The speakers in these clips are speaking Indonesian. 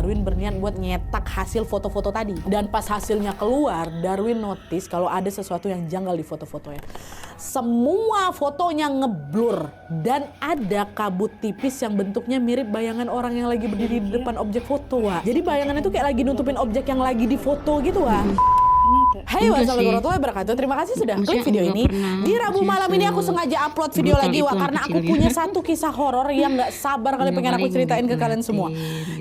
Darwin berniat buat nyetak hasil foto-foto tadi. Dan pas hasilnya keluar, Darwin notice kalau ada sesuatu yang janggal di foto-fotonya. Semua fotonya ngeblur dan ada kabut tipis yang bentuknya mirip bayangan orang yang lagi berdiri di depan objek foto, Wak. Jadi bayangannya tuh kayak lagi nutupin objek yang lagi di foto gitu, Wak. Hai, wassalamualaikum warahmatullahi wabarakatuh. Terima kasih sudah klik video ini. Di Rabu malam ini aku sengaja upload video lagi, Wak, karena aku punya satu kisah horor yang gak sabar kali pengen aku ceritain ke kalian semua.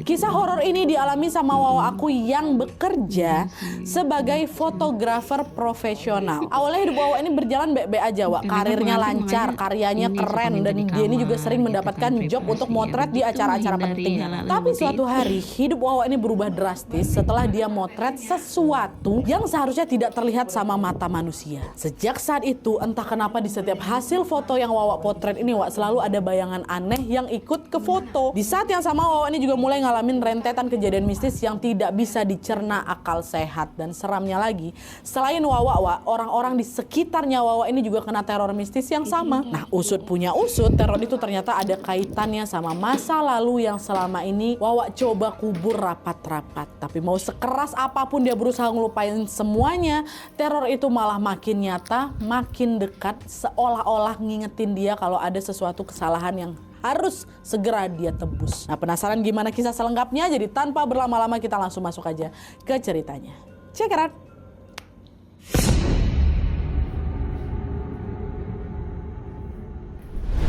Kisah horor ini dialami sama Wawa aku yang bekerja sebagai fotografer profesional. Awalnya hidup Wawa ini berjalan baik-baik aja, Wak. Karirnya lancar, karyanya keren, dan dia ini juga sering mendapatkan job untuk motret di acara-acara penting. Tapi suatu hari hidup Wawa ini berubah drastis setelah dia motret sesuatu yang seharusnya tidak terlihat sama mata manusia. Sejak saat itu, entah kenapa di setiap hasil foto yang Wawa potret ini, Wak, selalu ada bayangan aneh yang ikut ke foto. Di saat yang sama, Wawa ini juga mulai ngalamin rentetan kejadian mistis yang tidak bisa dicerna akal sehat. Dan seramnya lagi, selain Wawa, Wak, orang-orang di sekitarnya Wawa ini juga kena teror mistis yang sama. Nah, usut punya usut, teror itu ternyata ada kaitannya sama masa lalu yang selama ini Wawa coba kubur rapat-rapat. Tapi mau sekeras apapun dia berusaha ngelupain semuanya, teror itu malah makin nyata, makin dekat, seolah-olah ngingetin dia kalau ada sesuatu kesalahan yang harus segera dia tebus. Nah, penasaran gimana kisah selengkapnya? Jadi tanpa berlama-lama kita langsung masuk aja ke ceritanya. Check it out.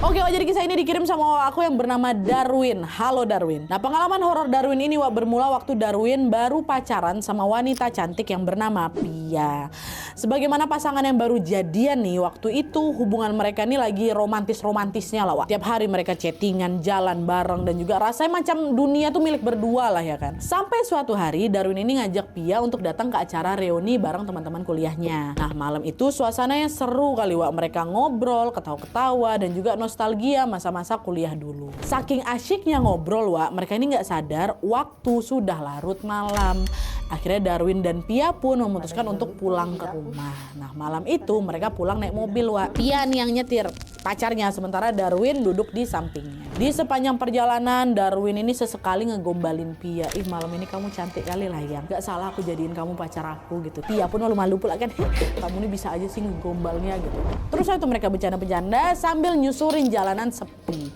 Oke, Wak, jadi kisah ini dikirim sama aku yang bernama Darwin. Halo Darwin. Nah, pengalaman horor Darwin ini, Wak, bermula waktu Darwin baru pacaran sama wanita cantik yang bernama Pia. Sebagaimana pasangan yang baru jadian nih, waktu itu hubungan mereka ini lagi romantis-romantisnya lah, Wak. Tiap hari mereka chattingan, jalan bareng, dan juga rasanya macam dunia tuh milik berdua lah ya kan. Sampai suatu hari Darwin ini ngajak Pia untuk datang ke acara reuni bareng teman-teman kuliahnya. Nah, malam itu suasananya seru kali, Wak. Mereka ngobrol, ketawa-ketawa, dan juga nostalgia masa-masa kuliah dulu. Saking asyiknya ngobrol, Wak, mereka ini nggak sadar waktu sudah larut malam. Akhirnya Darwin dan Pia pun memutuskan untuk pulang ke rumah. Nah, malam itu mereka pulang naik mobil, Wak. Pia nih yang nyetir, pacarnya, sementara Darwin duduk di sampingnya. Di sepanjang perjalanan, Darwin ini sesekali ngegombalin Pia. Ih, malam ini kamu cantik kali lah, yang gak salah aku jadiin kamu pacar aku gitu. Pia pun malu-malu pula kan, kamu ini bisa aja sih ngegombalnya gitu. Terus itu mereka bercanda-bercanda sambil nyusurin jalanan sepi.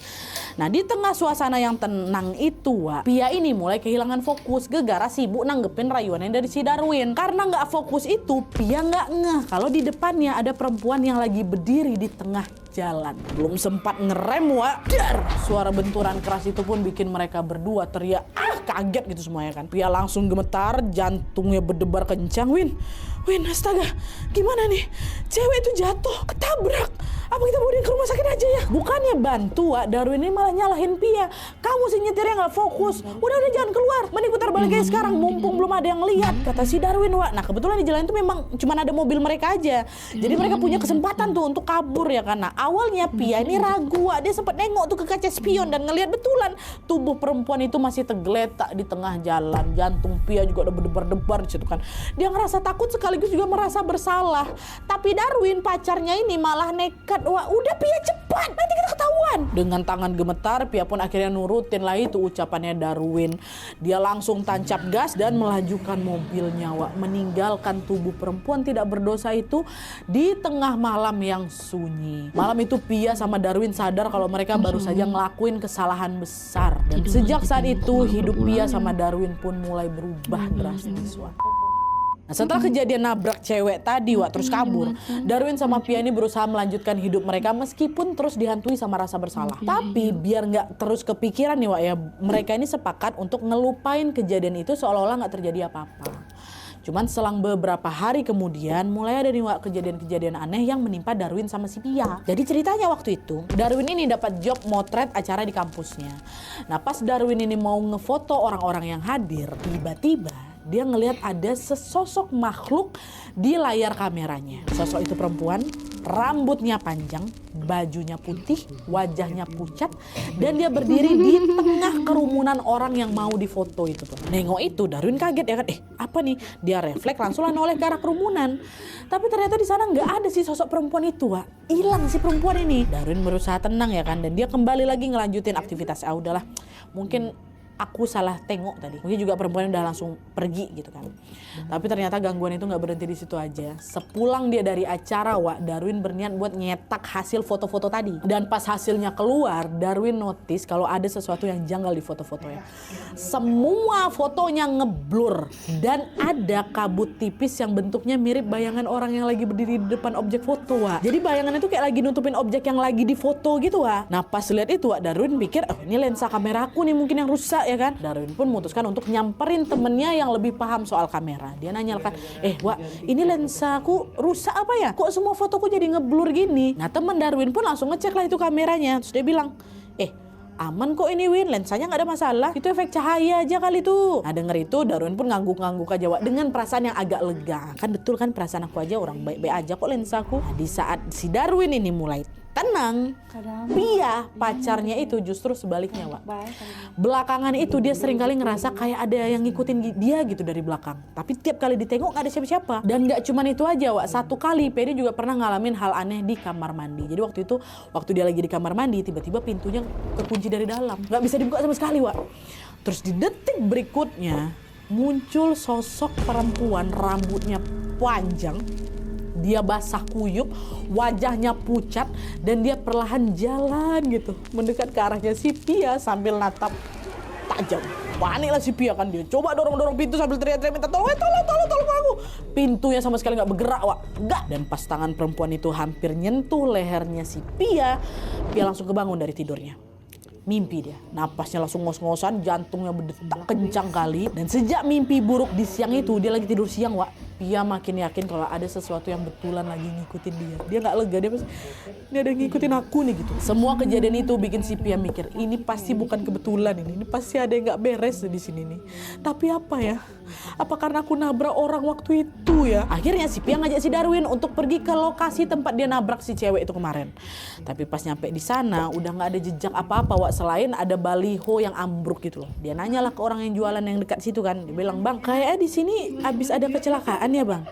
Nah, di tengah suasana yang tenang itu, Wak, Pia ini mulai kehilangan fokus gegara sibuk nanggepin rayuannya dari si Darwin. Karena nggak fokus itu, Pia nggak ngeh kalau di depannya ada perempuan yang lagi berdiri di tengah jalan. Belum sempat ngerem, Wak, dar! Suara benturan keras itu pun bikin mereka berdua teriak, kaget gitu semuanya kan. Pia langsung gemetar, jantungnya berdebar kencang. Win, astaga, gimana nih? Cewek itu jatuh, ketabrak. Apa kita bawa dia ke rumah sakit aja ya? Bukannya bantu, Wak, Darwin ini malah nyalahin Pia. Kamu sih nyetirnya nggak fokus. Udah jangan keluar. Mending putar balik aja sekarang, mumpung belum ada yang lihat, kata si Darwin, Wak. Nah, kebetulan di jalan itu memang cuma ada mobil mereka aja. Jadi mereka punya kesempatan tuh untuk kabur ya kan. Nah, awalnya Pia ini ragu, Wak. Dia sempat nengok tuh ke kaca spion dan ngelihat betulan tubuh perempuan itu masih tergeletak di tengah jalan. Jantung Pia juga udah berdebar-debar di situ kan. Dia ngerasa takut sekaligus juga merasa bersalah. Tapi Darwin, pacarnya ini malah nekat. Wah, udah Pia cepat, nanti kita ketahuan. Dengan tangan gemetar, Pia pun akhirnya nurutin lah itu ucapannya Darwin. Dia langsung tancap gas dan melajukan mobilnya, Wak, meninggalkan tubuh perempuan tidak berdosa itu di tengah malam yang sunyi. Malam itu Pia sama Darwin sadar kalau mereka baru saja ngelakuin kesalahan besar. Dan sejak saat itu hidup Pia sama Darwin pun mulai berubah drastis, Wak. Nah, setelah kejadian nabrak cewek tadi, Wak, terus kabur, Darwin sama Pia ini berusaha melanjutkan hidup mereka meskipun terus dihantui sama rasa bersalah. Tapi biar nggak terus kepikiran nih, Wak, ya, mereka ini sepakat untuk ngelupain kejadian itu seolah-olah nggak terjadi apa-apa. Cuman selang beberapa hari kemudian mulai ada nih, Wak, kejadian-kejadian aneh yang menimpa Darwin sama si Pia. Jadi ceritanya waktu itu Darwin ini dapat job motret acara di kampusnya. Nah, pas Darwin ini mau ngefoto orang-orang yang hadir, tiba-tiba dia ngelihat ada sesosok makhluk di layar kameranya. Sosok itu perempuan, rambutnya panjang, bajunya putih, wajahnya pucat, dan dia berdiri di tengah kerumunan orang yang mau difoto itu tuh. Nengok itu, Darwin kaget ya kan, apa nih? Dia refleks langsung noleh ke arah kerumunan. Tapi ternyata di sana nggak ada si sosok perempuan itu, Wak. Hilang si perempuan ini. Darwin berusaha tenang ya kan, dan dia kembali lagi ngelanjutin aktivitas. Udahlah, mungkin aku salah tengok tadi. Mungkin juga perempuan udah langsung pergi gitu kan. Tapi ternyata gangguan itu nggak berhenti di situ aja. Sepulang dia dari acara, Wak, Darwin berniat buat nyetak hasil foto-foto tadi. Dan pas hasilnya keluar, Darwin notice kalau ada sesuatu yang janggal di foto-fotonya. Semua fotonya ngeblur dan ada kabut tipis yang bentuknya mirip bayangan orang yang lagi berdiri di depan objek foto, Wak. Jadi bayangannya itu kayak lagi nutupin objek yang lagi di foto gitu, Wak. Nah pas lihat itu, Wak, Darwin pikir, oh ini lensa kameraku nih mungkin yang rusak ya kan. Darwin pun memutuskan untuk nyamperin temennya yang lebih paham soal kamera. Dia nanya kan, Wak, ini lensaku rusak apa ya? Kok semua fotoku jadi ngeblur gini? Nah temen Darwin pun langsung ngecek lah itu kameranya. Terus dia bilang, aman kok ini Win, lensanya nggak ada masalah. Itu efek cahaya aja kali tuh. Nah denger itu Darwin pun ngangguk-ngangguk aja, Wak, dengan perasaan yang agak lega. Kan betul kan perasaan aku aja orang baik-baik aja kok lensaku. Nah, di saat si Darwin ini mulai tenang, Pia pacarnya itu justru sebaliknya, Wak. Belakangan itu dia sering kali ngerasa kayak ada yang ngikutin dia gitu dari belakang. Tapi tiap kali ditengok gak ada siapa-siapa. Dan gak cuman itu aja, Wak. Satu kali Pia juga pernah ngalamin hal aneh di kamar mandi. Jadi waktu itu, waktu dia lagi di kamar mandi, tiba-tiba pintunya kekunci dari dalam. Gak bisa dibuka sama sekali, Wak. Terus di detik berikutnya muncul sosok perempuan, rambutnya panjang. Dia basah kuyup, wajahnya pucat, dan dia perlahan jalan gitu mendekat ke arahnya si Pia sambil natap tajam. Paniklah si Pia kan, dia coba dorong-dorong pintu sambil teriak-teriak minta tolong, tolong aku. Pintunya sama sekali nggak bergerak, Wak. Nggak. Dan pas tangan perempuan itu hampir nyentuh lehernya si Pia, Pia langsung kebangun dari tidurnya. Mimpi dia, napasnya langsung ngos-ngosan, jantungnya berdetak kencang kali. Dan sejak mimpi buruk di siang itu, dia lagi tidur siang, Wak. Pia makin yakin kalau ada sesuatu yang betulan lagi ngikutin dia. Dia nggak lega, dia ada yang ngikutin aku nih gitu. Semua kejadian itu bikin si Pia mikir, ini pasti bukan kebetulan ini pasti ada yang nggak beres di sini nih. Tapi apa ya? Apa karena aku nabrak orang waktu itu ya? Akhirnya si Pia ngajak si Darwin untuk pergi ke lokasi tempat dia nabrak si cewek itu kemarin. Tapi pas nyampe di sana udah nggak ada jejak apa-apa, Wak, selain ada baliho yang ambruk gitu loh. Dia nanyalah ke orang yang jualan yang dekat situ kan. Dia bilang, "Bang, kayaknya di sini habis ada kecelakaan ya, Bang?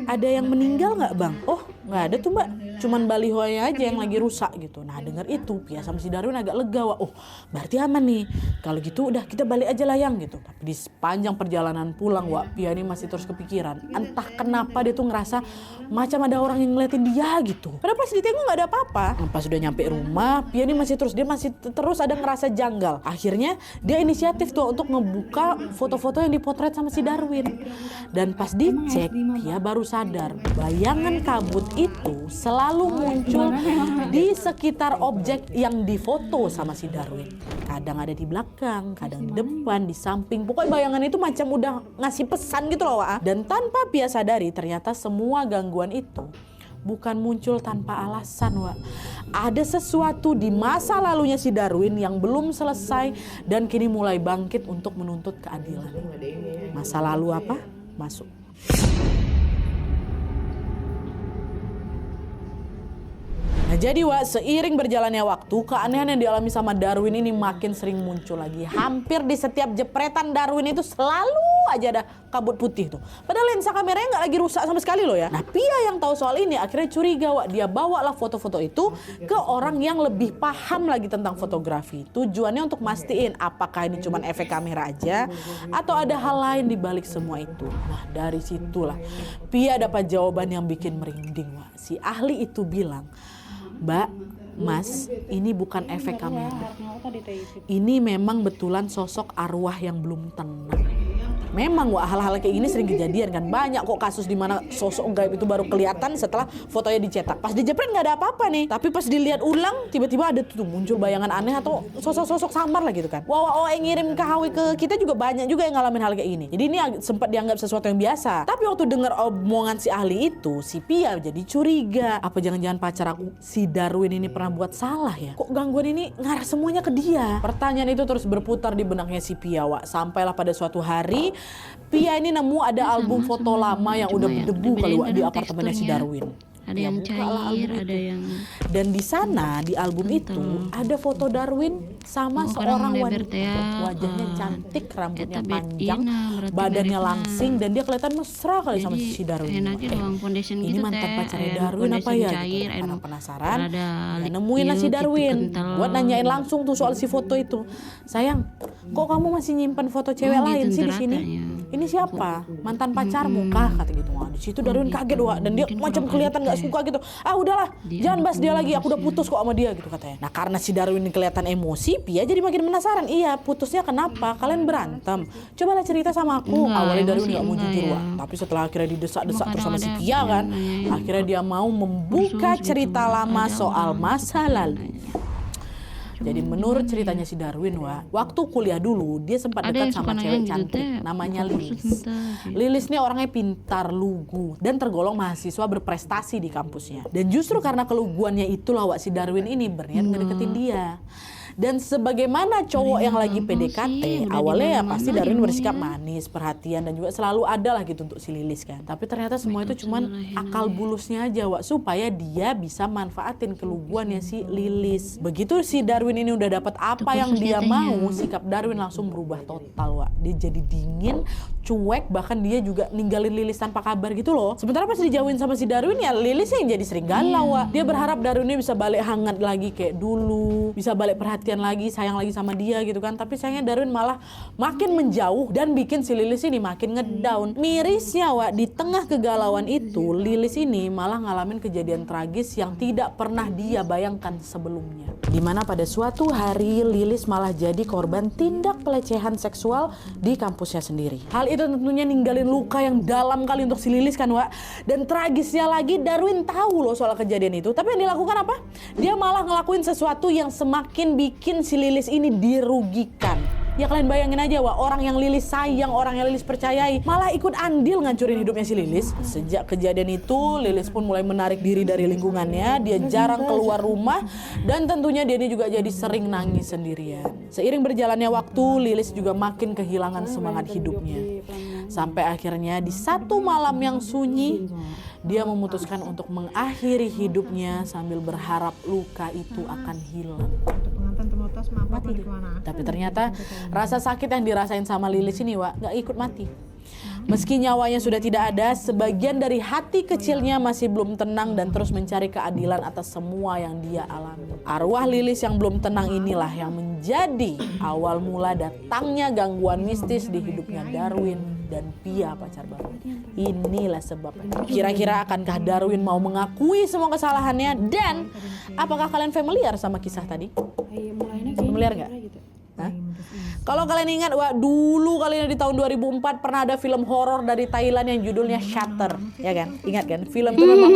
Ada yang meninggal nggak, Bang?" "Oh, nggak ada tuh, Mbak. Cuman balihonya aja yang lagi rusak gitu." Nah dengar itu Pia sama si Darwin agak lega, Wak. Oh berarti aman nih. Kalau gitu udah kita balik aja lah yang gitu. Tapi di sepanjang perjalanan pulang, Wak, Pia ini masih terus kepikiran. Entah kenapa dia tuh ngerasa macam ada orang yang ngeliatin dia gitu. Padahal pas ditengok nggak ada apa-apa. Pas udah nyampe rumah, Pia ini masih terus ada ngerasa janggal. Akhirnya dia inisiatif tuh untuk ngebuka foto-foto yang dipotret sama si Darwin. Dan pas dicek, Pia baru sadar bayangan kabut itu selalu muncul di sekitar objek yang difoto sama si Darwin. Kadang ada di belakang, kadang di depan, di samping. Pokoknya bayangan itu macam udah ngasih pesan gitu loh, Wak. Dan tanpa Pia sadari ternyata semua gangguan itu bukan muncul tanpa alasan, Wak. Ada sesuatu di masa lalunya si Darwin yang belum selesai dan kini mulai bangkit untuk menuntut keadilan. Masa lalu apa? Masuk. Nah jadi, Wak, seiring berjalannya waktu, keanehan yang dialami sama Darwin ini makin sering muncul lagi. Hampir di setiap jepretan Darwin itu selalu aja ada kabut putih tuh. Padahal lensa kameranya nggak lagi rusak sama sekali loh ya. Nah Pia yang tahu soal ini akhirnya curiga, Wak. Dia bawalah foto-foto itu ke orang yang lebih paham lagi tentang fotografi. Tujuannya untuk mastiin apakah ini cuma efek kamera aja atau ada hal lain di balik semua itu. Nah dari situlah Pia dapat jawaban yang bikin merinding, Wak. Si ahli itu bilang, "Mbak, Mas, ini bukan efek kamera. Ini memang betulan sosok arwah yang belum tenang." Memang, Wak, hal-hal kayak gini sering kejadian kan. Banyak kok kasus di mana sosok gaib itu baru kelihatan setelah fotonya dicetak. Pas dijepret nggak ada apa-apa nih. Tapi pas dilihat ulang, tiba-tiba ada tuh muncul bayangan aneh atau sosok-sosok samar lah gitu kan. Wah, yang ngirim KHW ke kita juga banyak juga yang ngalamin hal kayak gini. Jadi ini sempat dianggap sesuatu yang biasa. Tapi waktu dengar omongan si ahli itu, si Pia jadi curiga. Apa jangan-jangan pacar aku, si Darwin ini pernah buat salah ya? Kok gangguan ini ngarah semuanya ke dia? Pertanyaan itu terus berputar di benaknya si Pia, Wak. Sampailah pada suatu hari, Pia ini nemu ada album foto lama yang udah berdebu kali, Wak, di apartemennya si Darwin. Ada Ya yang bukalah cair, album ada itu. yang Dan di sana di album itu ada foto Darwin sama seorang wanita. Wajahnya cantik, rambutnya eta panjang, ina berarti badannya merekna. langsing, dan dia kelihatan mesra kali sama Jadi si Darwin. enaknya doang foundation Ini gitu mantan teh. pacarnya Aya Darwin apa foundation ya cair, gitu. aya Karena nu penasaran, rada ya nemuin lah si ieu Darwin. gitu, kental. Buat nanyain langsung tuh soal si foto itu. Sayang, kok kamu masih nyimpan foto cewek lain sih di sini? Ini siapa? Mantan pacarmu kah? Kata gitu. Wah, di situ Darwin kaget Wak, dan dia Mungkin macam kurang kelihatan aduk nggak teh. suka gitu. Ah udahlah, jangan bahas dia lagi. Aku udah harusnya. putus kok sama dia gitu katanya. Nah karena si Darwin ini kelihatan emosi, Pia jadi makin penasaran. Iya, putusnya kenapa? Kalian berantem? Cobalah cerita sama aku. Enggak, Awalnya Darwin emosi nggak mau enggak jujur ya. Wak, tapi setelah akhirnya didesak-desak terus sama si Kadang-kadang Pia kan, nanyain akhirnya dia mau membuka kursus cerita gitu. lama Ada soal orang masa lalu. Jadi menurut ceritanya si Darwin, Wak, waktu kuliah dulu dia sempat Ada dekat yang sama suka cewek nanya gitu, cantik teh, namanya buka kursus Lilis. entah, gitu. Lilis ini orangnya pintar, lugu, dan tergolong mahasiswa berprestasi di kampusnya. Dan justru karena keluguannya itulah Wak, si Darwin ini berniat ngedeketin dia. Dan sebagaimana cowok yang lagi PDKT, udah awalnya ya dimana-mana pasti Darwin ilmunya. bersikap manis, perhatian, dan juga selalu ada lah gitu untuk si Lilis kan. Tapi ternyata semua itu cuman akal bulusnya aja Wak, supaya dia bisa manfaatin keluguannya si Lilis. Begitu si Darwin ini udah dapat apa yang dia mau, sikap Darwin langsung berubah total Wak. Dia jadi dingin, cuek, bahkan dia juga ninggalin Lilis tanpa kabar gitu loh. Sementara pas dijauhin sama si Darwin ya Lilis yang jadi sering galau Wak. Dia berharap Darwin ini bisa balik hangat lagi kayak dulu, bisa balik perhatian lagi, sayang lagi sama dia gitu kan. Tapi sayangnya Darwin malah makin menjauh dan bikin si Lilis ini makin ngedown. Mirisnya Wak, di tengah kegalauan itu Lilis ini malah ngalamin kejadian tragis yang tidak pernah dia bayangkan sebelumnya. Dimana pada suatu hari Lilis malah jadi korban tindak pelecehan seksual di kampusnya sendiri. Hal itu tentunya ninggalin luka yang dalam kali untuk si Lilis kan Wak. Dan tragisnya lagi Darwin tahu loh soal kejadian itu. Tapi yang dilakukan apa? Dia malah ngelakuin sesuatu yang semakin bikin si Lilis ini dirugikan. Ya kalian bayangin aja Wak, orang yang Lilis sayang, orang yang Lilis percayai malah ikut andil ngancurin hidupnya si Lilis. Sejak kejadian itu Lilis pun mulai menarik diri dari lingkungannya. Dia jarang keluar rumah dan tentunya dia ini juga jadi sering nangis sendirian. Seiring berjalannya waktu Lilis juga makin kehilangan semangat hidupnya. Sampai akhirnya di satu malam yang sunyi dia memutuskan untuk mengakhiri hidupnya sambil berharap luka itu akan hilang. Tapi ternyata rasa sakit yang dirasain sama Lilis ini Wak gak ikut mati. Meski nyawanya sudah tidak ada, sebagian dari hati kecilnya masih belum tenang dan terus mencari keadilan atas semua yang dia alami. Arwah Lilis yang belum tenang inilah yang menjadi awal mula datangnya gangguan mistis di hidupnya Darwin dan Pia pacar baru. Inilah sebabnya. Kira-kira akankah Darwin mau mengakui semua kesalahannya, dan apakah kalian familiar sama kisah tadi? Familiar nggak? Hah? Kalau kalian ingat, Wak, dulu kalian di tahun 2004 pernah ada film horor dari Thailand yang judulnya Shutter, ya kan? Ingat kan? Film itu memang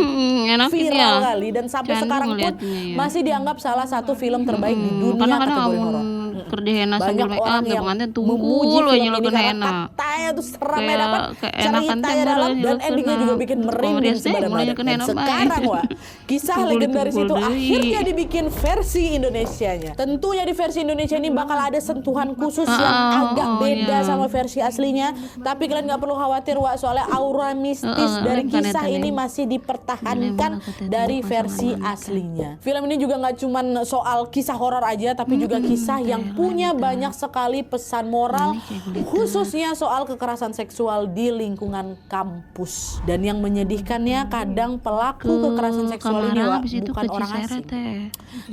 enak viral ya. kali dan sampai Candu sekarang pun ngeliatnya ya. masih dianggap salah satu film terbaik di dunia Kadang-kadang kategori amun horor. kerdehena Banyak sambil make orang up yang pengantin memuji tungkul film we ini nyelekeun karena hena. katanya tuh seremnya Kayak- dapat, kayak enakan ceritanya teh dalam, dan nyelekeun endingnya juga bikin merinding Komedian teh sebadan mulai badan. nyelekeun Dan hena sekarang Wak, kisah Pukul legendaris dipukul itu deui. akhirnya dibikin versi Indonesianya. Tentunya di versi Indonesia ini bakal ada sentuhan khusus yang agak beda iya. sama versi aslinya. Tapi kalian nggak perlu khawatir Wak, soalnya aura mistis dari kan kisah eta ini nih. masih dipertahankan dari versi aslinya. Film ini juga nggak cuman soal kisah horor aja, tapi juga kisah yang punya banyak sekali pesan moral, khususnya soal kekerasan seksual di lingkungan kampus. Dan yang menyedihkannya kadang pelaku kekerasan seksual ini Wak, bukan orang asing,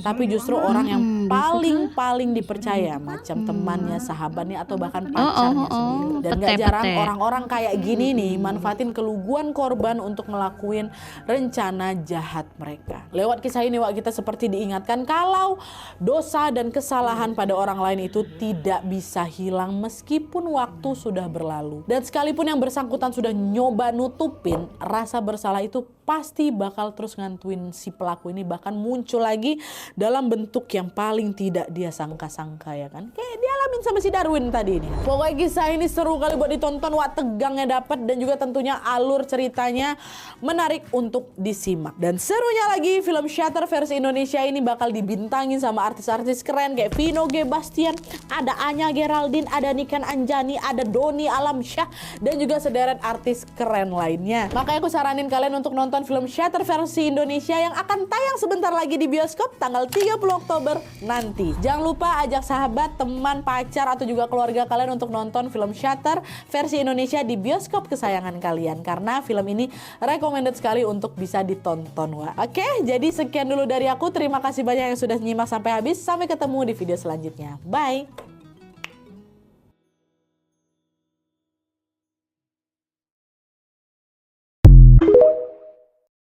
tapi justru orang yang paling dipercaya, macam temannya, sahabatnya, atau bahkan pacarnya sendiri. Dan gak jarang orang-orang kayak gini nih manfaatin keluguan korban untuk ngelakuin rencana jahat mereka. Lewat kisah ini Wak, kita seperti diingatkan kalau dosa dan kesalahan pada orang lain itu tidak bisa hilang meskipun waktu sudah berlalu. Dan sekalipun yang bersangkutan sudah nyoba nutupin, rasa bersalah itu pasti bakal terus ngantuin si pelaku ini, bahkan muncul lagi dalam bentuk yang paling tidak dia sangka-sangka, ya kan? Kayak dialamin sama si Darwin tadi ini. Pokoknya kisah ini seru kali buat ditonton Wak, tegangnya dapat dan juga tentunya alur ceritanya menarik untuk disimak. Dan serunya lagi, film Shutter versi Indonesia ini bakal dibintangin sama artis-artis keren kayak Vino G. Bastian, ada Anya Geraldine, ada Niken Anjani, ada Doni Alam Shah, dan juga sederet artis keren lainnya. Makanya aku saranin kalian untuk nonton film Shutter versi Indonesia yang akan tayang sebentar lagi di bioskop tanggal 30 Oktober nanti. Jangan lupa ajak sahabat, teman, pacar, atau juga keluarga kalian untuk nonton film Shutter versi Indonesia di bioskop kesayangan kalian, karena film ini recommended sekali untuk bisa ditonton, Wak. Oke, jadi sekian dulu dari aku. Terima kasih banyak yang sudah nyimak sampai habis. Sampai ketemu di video selanjutnya. Bye!